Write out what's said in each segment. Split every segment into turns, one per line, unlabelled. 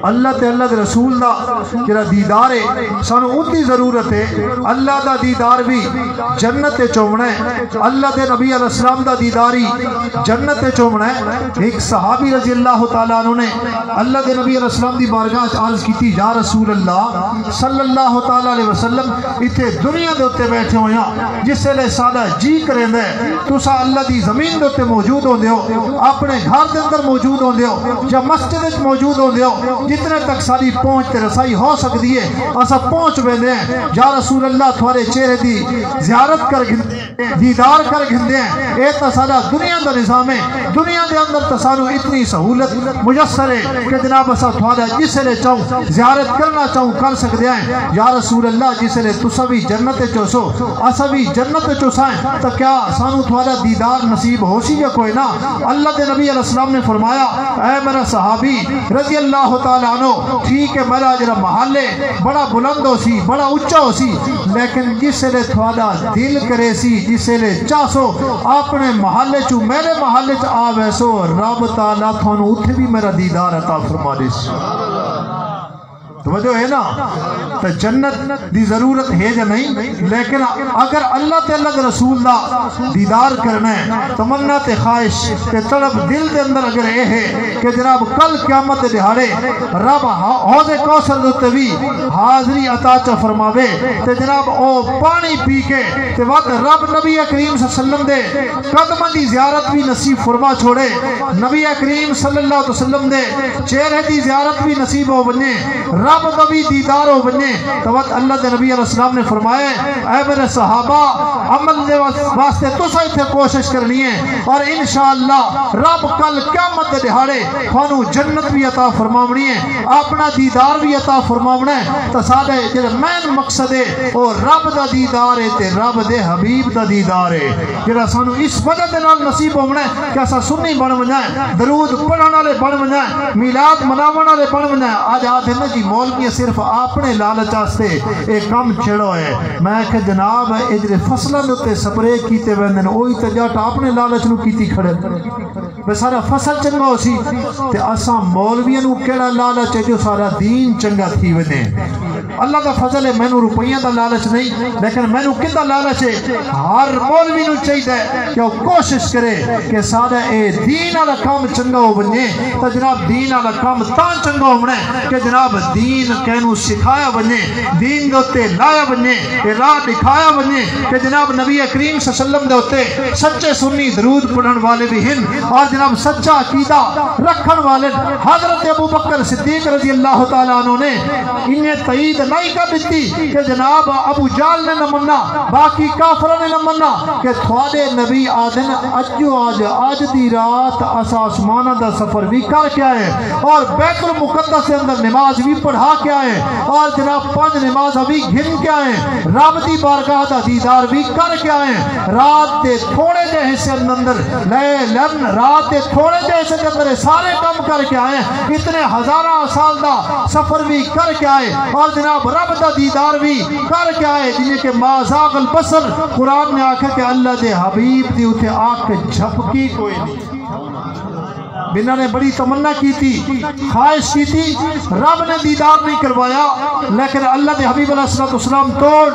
اللہ تے اللہ دے رسول دا جڑا دیدار ہے سانو اُتی ضرورت ہے. اللہ دا دیدار بھی جنت چومنا ہے. اللہ دے نبی علیہ السلام دا دیداری جنت چومنا ہے. ایک صحابی رضی اللہ تعالیٰ عنہ نے اللہ دے نبی علیہ السلام دی بارگاہ عرض کی یا رسول اللہ صلی اللہ تعالیٰ علیہ وسلم اتنے دنیا دے اتے بیٹھے ہوئے ہیں جس سے لے سادہ جی کریں دے تسا اللہ دی زمین دے اتے موجود ہوں دے ہو اپنے گھر دے اندر موجود ہوں دے ہو یا مسجد موجود ہوں دے ہو جتنے تک ساری پہنچتے رسائی ہو سکتی ہے اسا پہنچ بیندے ہیں. یا رسول اللہ تھوڑے چہرے دی زیارت کر دیدار کر گھندے ہیں. اے تسالہ دنیا دا نظام ہے. دنیا دے اندر تسانو اتنی سہولت مجسر ہے کہ جناب اسا تھوڑا جسے لے چاہوں زیارت کرنا چاہوں کر سکتے ہیں. یا رسول اللہ جسے لے تسا بھی جنت چوسو اسا بھی جنت چوسائیں تو کیا سانو تھوڑا دیدار نصیب ہو سی یا کوئی نہ. اللہ دے نبی علیہ السلام نے فرمایا اے میرا صحابی رضی اللہ تعالیٰ عنہ ٹھیک ہے میرا جرا محلے بڑا بلند ہو سی بڑا اچھا ہو سی لیکن جسے لے تھوڑا دل کرے سی جسے لے چاسو اپنے محلے چو میرے محلے چ آ ویسو رب تعالیٰ تھانو اتھے بھی میرا دیدار عطا فرما دے. توجہ ہے نا تو جنت دی ضرورت ہے یا نہیں لیکن اگر اللہ تے اللہ کے رسول دا دیدار کرنا ہے تمنا تے خواہش تے طلب دل دے اندر اگر یہ ہے کہ جناب کل قیامت دے دہاڑے رب حوض کوثر دے بھی حاضری عطا چا فرماوے تے جناب او پانی پی کے تے وقت رب نبی کریم صلی اللہ علیہ وسلم دے قدمہ دی زیارت بھی نصیب فرما چھوڑے نبی کریم صلی اللہ علیہ وسلم دے چہرے دی زیارت بھی نصیب ہو بنے رب نبی دیدار ہو بنے تو وقت اللہ دے نبی علیہ السلام نے فرمایا اے میرے صحابہ عمل دے واسطے تو سائے کوشش کرنی ہے اور انشاءاللہ رب کل قیامت دے دہاڑے خانو جنت بھی عطا فرماونی ہے اپنا دیدار بھی عطا فرماونا ہے تو سادے جڑا مین مقصد ہے اور رب دا دیدار ہے تے رب دے حبیب دا دیدار ہے جڑا سانو اس وجہ دے نال نصیب ہونا ہے کہ اسا سنی بن ونجائیں درود پڑھن والے بن ونجائیں میلاد مناون والے بن ونجائیں. آج آتے ہیں جی مولوی صرف اپنے لالچ واسطے ایک کم چھڑو ہے میں کہ جناب اجرے فصلوں تے سپرے کیتے ویندے نے اوہی تے جٹ اپنے لالچ نو کیتی کھڑے بے سارا فصل چنگا ہو سی تے اساں مولویاں نو کیڑا لالچ ہے جو سارا دین چنگا تھی ویندے. اللہ کا فضل ہے مینوں روپیاں دا لالچ نہیں لیکن مینوں کدا لالچ ہے ہر مولوی نو چاہیے کہ وہ کوشش کرے کہ سارا اے دین والا کام چنگا ہو بنے تو جناب دین والا کام تاں چنگا ہونا ہے کہ جناب دین کہنو سکھایا بنے دین دوتے لایا بنے راہ دکھایا بنے کہ جناب نبی کریم صلی اللہ علیہ وسلم دوتے سچے سنی درود پڑھن والے بھی ہن اور جناب سچا عقیدہ رکھن والے حضرت ابو بکر صدیق رضی اللہ تعالیٰ عنہ نے انہیں تائید نہیں کر دیتی کہ جناب ابو جال نے نمنا باقی کافروں نے نمنا کہ تھوڑے نبی آدن آج دی رات آسمانہ دا سفر بھی کر کے آئے اور بیت المقدس سے اندر نماز بھی پڑھا کے آئے اور جناب 5 نماز بھی گھن کے آئے رب دی بارگاہ دا دیدار بھی کر کے آئے رات دے تھوڑے جے حصے اندر لیلن رات دے تھوڑے جے حصے اندر سارے کام کر کے آئے اتنے ہزارہ سال دا سفر بھی کر کے آئے اور جناب رب دا دیدار بھی کر کے آئے جنہیں کہ ما زاغ البصر قرآن میں آکھے کہ اللہ دے حبیب دی اٹھے آنکھ جھپکی کوئی نہیں. بنا نے بڑی تمنا کی تھی خواہش کی تھی رب نے دیدار نہیں کروایا لیکن اللہ دے حبیب علیہ السلام توڑ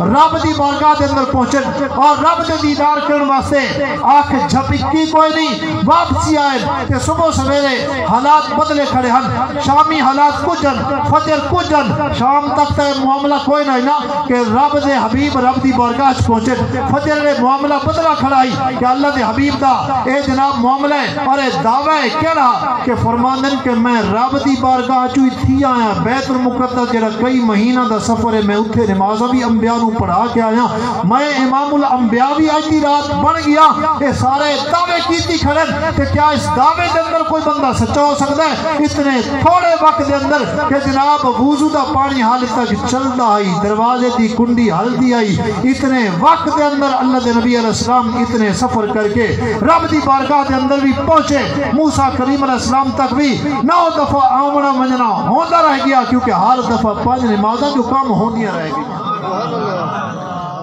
رب دی بارگاہ دے اندر پہنچن اور رب دے دیدار کرن واسطے آنکھ جھپکی کوئی نہیں واپسی آئے کہ صبح سویرے حالات بدلے کھڑے ہن شامی حالات کجن فجر کجن شام تک تے معاملہ کوئی نہیں نا کہ رب دے حبیب رب دی بارگاہ پہنچن فجر نے معاملہ بدلا کھڑائی کہ اللہ دے حبیب دا اے جناب معاملہ ہے اور اے دعوی کہڑا کہ فرماندن کہ میں رب دی بارگاہ چوئی تھی آیا بیت المقدس جڑا کئی مہینہ دا سفر ہے میں اتھے نمازہ بھی انبیاء نو پڑھا کے آیا میں امام الانبیاء بھی آج دی رات بن گیا یہ سارے دعوے کیتی کھڑن کہ کیا اس دعوے دے اندر کوئی بندہ سچا ہو سکتا ہے اتنے تھوڑے وقت دے اندر کہ جناب وضو دا پانی حالت تک چلتا آئی دروازے دی کنڈی حل دی آئی اتنے وقت دے اندر اللہ دے نبی علیہ السلام اتنے سفر کر کے رب دی بارگاہ دے اندر بھی پہنچے موسیٰ کریم علیہ السلام تک بھی 9 دفعہ آمنا منجنا ہوتا رہ گیا کیونکہ ہر دفعہ 5 نمازیں جو کام ہونیاں رہ گئی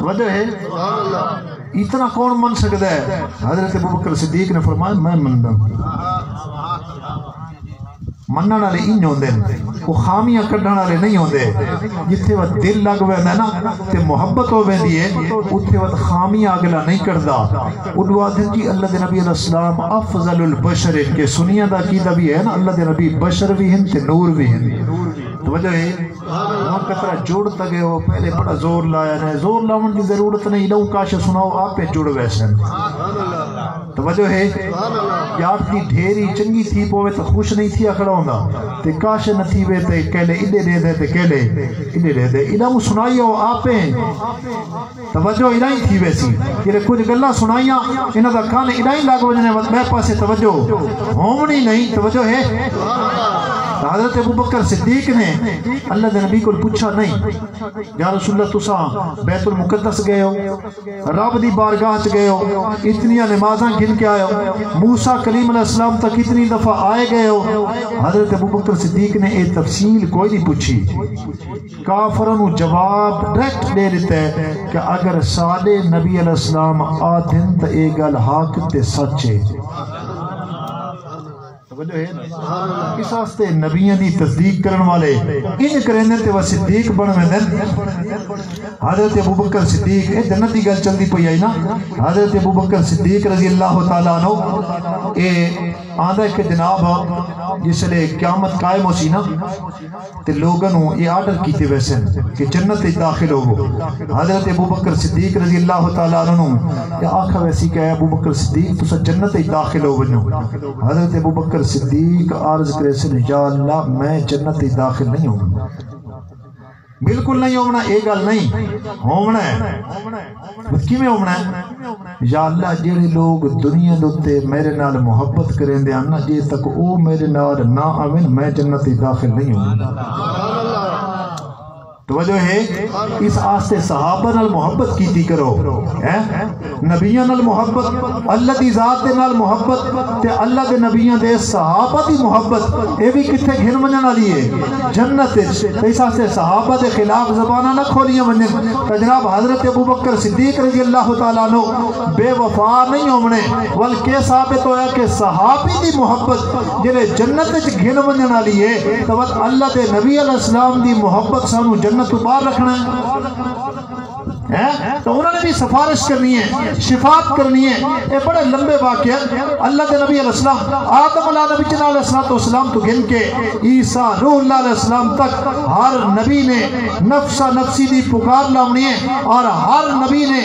وجہ ہے اتنا کون من سکتا ہے حضرت ابو بکر صدیق نے فرمایا میں مندہ منن والے انج ہوندے وہ خامیاں کڈھن والے نہیں ہوندے جتھے وہ دل لگ ویندا نا تے محبت ہو ویندی ہے اوتھے وہ خامیاں اگلا نہیں کردا اودو آدھن جی اللہ دے نبی علیہ السلام افضل البشر کے سنیا دا عقیدہ بھی ہے نا اللہ دے نبی بشر بھی ہیں تے نور بھی ہیں توجہ ہے ہم کترا جوڑ تگے ہو پہلے بڑا زور لایا ہے زور لاون کی ضرورت نہیں لوں کاش سناؤ آپ پہ جڑ ویسے توجہ ہے یار کی ڈھیری چنگی تھی پوے تو خوش نہیں تھی کھڑا ہوندا تے کاش نہ تھی وے تے کہلے اڈے دے دے تے کہلے اڈے دے دے انہاں کو سنائیو آپ پہ توجہ اڈا ہی تھی ویسی کہ کچھ گلاں سنائیاں انہاں دا کان اڈا ہی لگ وجنے بے پاسے توجہ ہومنی نہیں توجہ ہے حضرت ابوبکر صدیق نے اللہ دے نبی کو پوچھا نہیں یا رسول اللہ تساں بیت المقدس گئے ہو رب دی بارگاہ چ گئے ہو اتنی نمازاں گن کے آئے ہو موسیٰ کلیم علیہ السلام تک اتنی دفعہ آئے گئے ہو حضرت ابوبکر صدیق نے یہ تفصیل کوئی نہیں پوچھی کافروں جواب ڈائریکٹ دے دیتا ہے کہ اگر سارے نبی علیہ السلام آدھن تو یہ گل حق تے سچ ہے اس واسطے نبیوں دی تصدیق کرن والے ان کرنے تے وہ صدیق بن ویندن حضرت ابوبکر صدیق اے جنت دی گل چلدی پئی آئی نا حضرت ابوبکر صدیق رضی اللہ تعالی عنہ اے آندا کہ جناب جس لے قیامت قائم ہو سی نا تے لوگوں نو یہ آرڈر کیتے ویسے کہ جنت وچ داخل ہوو حضرت ابوبکر صدیق رضی اللہ تعالی عنہ یا آکھا ویسی کہ ابوبکر صدیق تسا جنت وچ داخل ہو ونجو حضرت ابوبکر صدیق عرض کرے سے یا اللہ میں جنت وچ داخل نہیں ہوں بالکل نہیں ہونا یہ گل نہیں ہونا ہے کیویں ہونا ہے یا اللہ جڑے لوگ دنیا دے میرے نال محبت کریں دے نا جے تک او میرے نال نہ آویں میں جنت وچ داخل نہیں ہوں توجہ ہے اس آستے صحابہ نال محبت کیتی کرو نبیوں نال محبت اللہ دی ذات دے نال محبت تے اللہ دے نبیوں دے صحابہ دی محبت اے بھی کتھے گھن منن والی ہے جنت اس آستے صحابہ دے خلاف زبانہ نہ کھولیاں منن تے جناب حضرت ابوبکر صدیق رضی اللہ تعالی عنہ بے وفا نہیں ہونے بلکہ ثابت ہویا کہ صحابی دی محبت جڑے جنت وچ گھن منن والی ہے تو اللہ دے نبی علیہ السلام دی محبت سانو جنت تو باہر رکھنا ہے تو انہوں نے بھی سفارش کرنی ہے شفاعت کرنی ہے یہ بڑے لمبے واقعہ اللہ کے نبی علیہ السلام آدم علیہ السلام تو گن کے عیسیٰ روح اللہ علیہ السلام تک ہر نبی نے نفسا نفسی دی پکار لاؤنی ہے اور ہر نبی نے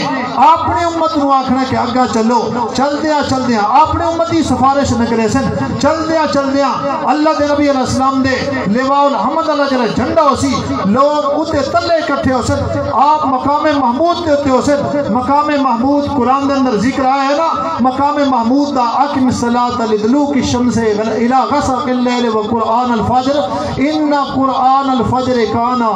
اپنے امت نو آکھنا کہ آگا چلو چل دیا اپنے امت دی سفارش نہ کرے سن چل دیا اللہ کے نبی علیہ السلام دے لواء الحمد اللہ جلے جھنڈا ہو سی لوگ اتے تلے اکٹھے ہو سن آپ مقام محمود دیتے ہو سن مقام محمود قرآن دے اندر ذکر آیا ہے نا مقام محمود دا اقم الصلاۃ لدلوک الشمس الى غسق الليل وقرآن الفجر ان قرآن الفجر کانا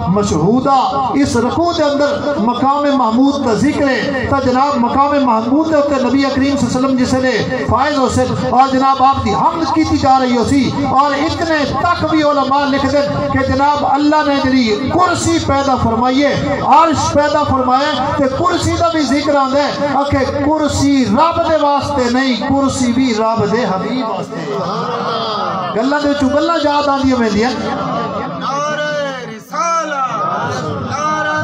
مشہودا اس رکوع دے اندر مقام محمود دا ذکر ہے تا جناب مقام محمود دے تے نبی کریم صلی اللہ علیہ وسلم جسے لے فائز ہو سن اور جناب آپ دی حمد کیتی جا رہی ہو سی اور اتنے تک بھی علماء لکھ دیں کہ جناب اللہ نے جڑی کرسی پیدا فرمائی ہے عرش پیدا فرمایا تے کرسی دا بھی ذکر آندا ہے کہ کرسی رب دے واسطے نہیں کرسی بھی رب دے حبیب واسطے گلاں دے وچوں گلاں یاد آندیاں ویندیاں
نعرہ رسالت نعرہ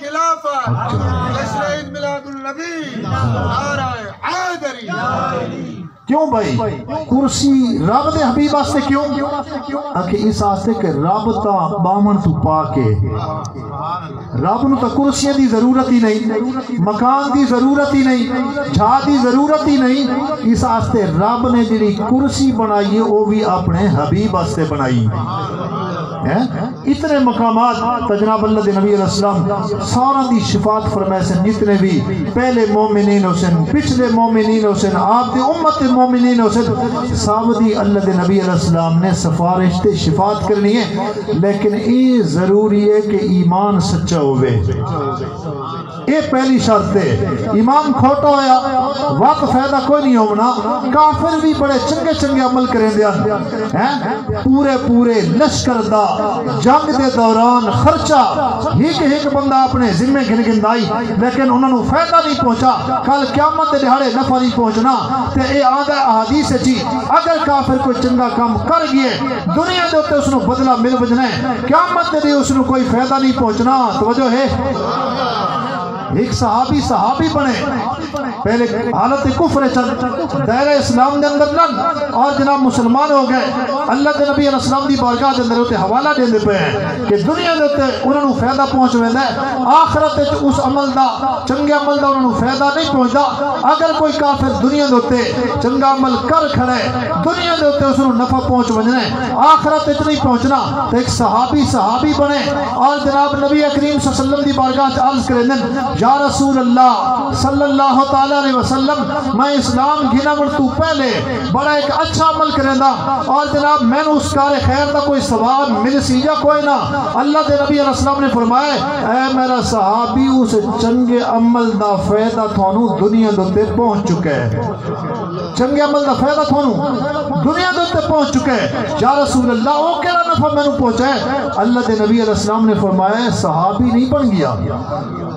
خلافت جشن عید میلاد النبی نعرہ حیدری
کیوں بھائی کرسی رب دے حبیب واسطے کیوں کہ اس واسطے کہ رب تا بامن تو پا کے رب نو تا کرسیاں دی ضرورت ہی نہیں مکان دی ضرورت ہی نہیں جھا دی ضرورت ہی نہیں اس واسطے رب نے جڑی کرسی بنائی ہے وہ بھی اپنے حبیب واسطے بنائی اتنے مقامات جناب اللہ دے نبی علیہ السلام سارا دی شفاعت فرمائے سن جتنے بھی پہلے مومنین ہو سن پچھلے مومنین ہو سن آپ دے امت مومنین ہو سن سامدی اللہ دے نبی علیہ السلام نے سفارش تے شفاعت کرنی ہے لیکن یہ ضروری ہے کہ ایمان سچا ہوئے یہ پہلی شرط ہے ایمان کھوٹا ہویا وقت فائدہ کوئی نہیں ہونا کافر بھی بڑے چنگے عمل کریں دیا پورے لشکر دا جنگ دے دوران خرچہ ایک بندہ اپنے ذمے گن گندائی لیکن انہوں نے فائدہ نہیں پہنچا، کل قیامت دے دہاڑے نفع نہیں پہنچنا۔ تے اے آدھا احادیث ہے جی اگر کافر کوئی چنگا کام کر گئے دنیا دے اس نو بدلہ مل بجنا ہے، قیامت دے اس نو کوئی فائدہ نہیں پہنچنا۔ توجہ ہے، ایک صحابی بنے پہلے حالت کفر چل دائرہ اسلام دے اندر لن اور جناب مسلمان ہو گئے، اللہ کے نبی علیہ السلام دی بارگاہ دے اندر ہوتے حوالہ دیندے پے ہیں کہ دنیا دے ہوتے انہوں نے فائدہ پہنچ ویندا ہے، آخرت وچ اس عمل دا چنگے عمل دا انہوں نے فائدہ نہیں پہنچدا۔ اگر کوئی کافر دنیا دے ہوتے چنگا عمل کر کھڑے دنیا دے ہوتے اس نو نفع پہنچ وجنا ہے، آخرت وچ نہیں پہنچنا۔ تو ایک صحابی بنے اور جناب نبی کریم صلی اللہ علیہ وسلم دی بارگاہ وچ عرض کرن یا رسول اللہ صلی اللہ تعالی علیہ وسلم میں اسلام گھنا من تو پہلے بڑا ایک اچھا عمل کرندا اور جناب میں نے اس کار خیر دا کوئی ثواب مل سی جا کوئی نہ۔ اللہ دے نبی علیہ السلام نے فرمایا اے میرا صحابی اس چنگے عمل دا فائدہ تھانو دنیا دے پہنچ چکا ہے، چنگے عمل دا فائدہ تھانو دنیا دے پہنچ چکا ہے۔ یا رسول اللہ او کیڑا نفع میں نے پہنچا ہے؟ اللہ دے نبی علیہ السلام نے فرمایا صحابی نہیں بن گیا،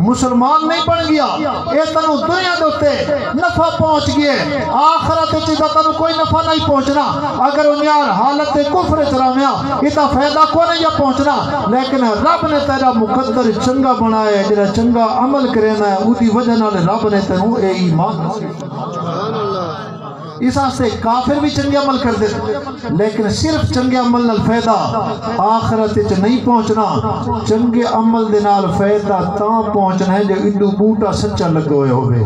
مسلمان نہیں بن گیا، اے تنو دنیا دوتے نفع پہنچ گئے، آخرت چیزا تنو کوئی نفع نہیں پہنچنا۔ اگر انیار حالت کفر چرامیا اتا فائدہ کو نہیں پہنچنا، لیکن رب نے تیرا مقدر چنگا بنایا، جنہا چنگا عمل کرنا ہے اُتی وجہ نال رب نے تنو اے ایمان۔ اس سے کافر بھی چنگے عمل کر دے لیکن صرف چنگے عمل نال فائدہ آخرت وچ نہیں پہنچنا۔ چنگے عمل دے نال فائدہ تاں پہنچنا ہے جو اڈو بوٹا سچا لگا ہوئے ہوئے۔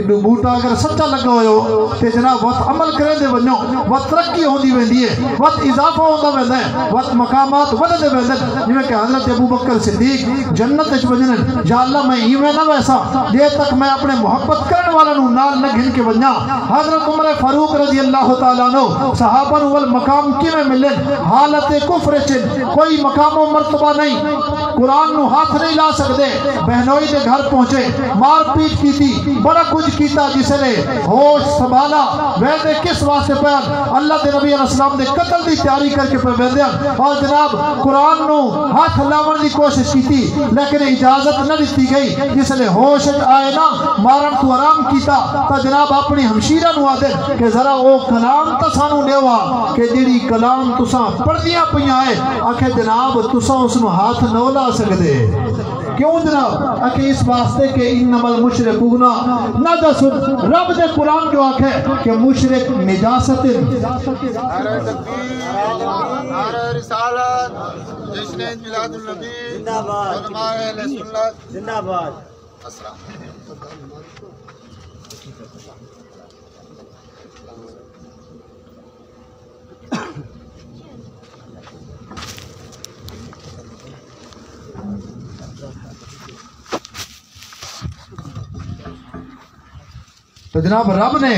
اڈو بوٹا اگر سچا لگا ہوئے ہو تے جناب وقت عمل کرے دے ونجو وقت ترقی ہوندی ویندی ہے، وقت اضافہ ہوندا ویندا ہے، وقت مقامات ودھدے ویندے جویں کہ حضرت ابوبکر صدیق جنت وچ وجن یا اللہ میں ایویں نہ ویسا جے تک میں اپنے محبت کرن والا نو نال نہ گھن کے ونجا۔ حضرت عمر فاروق رضی اللہ تعالیٰ عنہ صحابہ نوال مقام کی میں ملن حالت کفر چن کوئی مقام و مرتبہ نہیں، قرآن نو ہاتھ نہیں لا سکتے، بہنوئی دے گھر پہنچے مار پیٹ کی تھی بڑا کچھ کیتا جسے نے ہوش سنبھالا ویدے کس واسطے پیر اللہ دے نبی علیہ السلام دے قتل دی تیاری کر کے پہ ویدے اور جناب قرآن نو ہاتھ لاون دی کوشش کی تھی لیکن اجازت نہ دیتی گئی، جسے نے ہوش آئے نا مارن تو آرام کیتا تا جناب اپنی ہمشیرہ نو آدھے کہ ذرا او کلام تا سانو لیوا کہ جیڑی کلام تساں پڑھدیاں پہیاں آئے آکھے جناب تساں اس نو ہاتھ نہ لا سکدے کیوں جناب؟ آکھے اس واسطے کہ انما المشرکون نجس، رب دے قرآن جو آکھے کہ مشرک نجاست۔
نعرہ تکبیر، نعرہ رسالت، جشن میلاد النبی، علماء اہل سنت زندہ باد۔
تو جناب رب نے